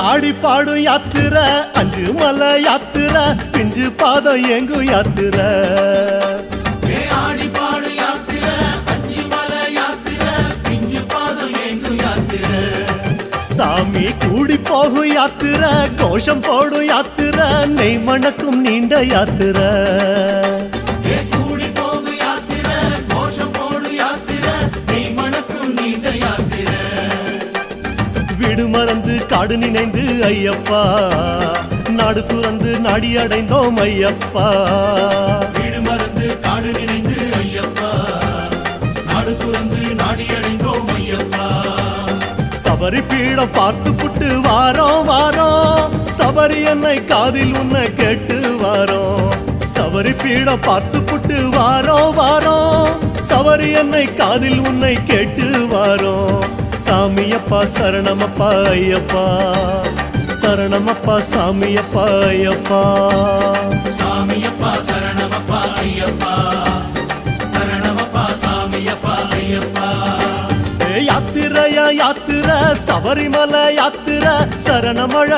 ஆடி பாடும் யாத்திரை அஞ்சு மலை யாத்திரை பிஞ்சு பாதம் எங்கு யாத்திரை ஆடி பாடும் யாத்திரை அஞ்சு மலை யாத்திரை பிஞ்சு பாதம் எங்கு யாத்திரை சாமி கூடி போகும் யாத்திரை கோஷம் போடும் யாத்திரை நெய் மணக்கும் நீண்ட யாத்திரை கூடி போகும் யாத்திரை கோஷம் போடும் யாத்திரை நெய் மணக்கும் நீண்ட யாத்திரை வீடு மறந்து காடு நினைந்து ஐயப்பா நாடு துறந்து நாடி அடைந்தோம் ஐயப்பா வீடு மறந்து காடு நினைந்து ஐயப்பா நாடு துறந்து நாடி அடைந்தோம் ஐயப்பா சபரி பீடம் பார்த்து புட்டு வாரோம் வாரோம் சபரி என்னை காதில் உன்னை கேட்டு வாரோம் சபரி பீடம் பார்த்து புட்டு வாரோம் வாரோம் சபரி என்னை காதில் உன்னை கேட்டு வாரோம் சாமியப்பா சரணமப்பா ஐயப்பா சரணமப்பா சாமியப்பா ஐயப்பா சாமியப்பா சரணமப்பா ஐயப்பா சரணமப்பா சாமியப்பா ஐயப்பா யாத்திரையா யாத்திரை சபரிமலை யாத்திரை சரணமழ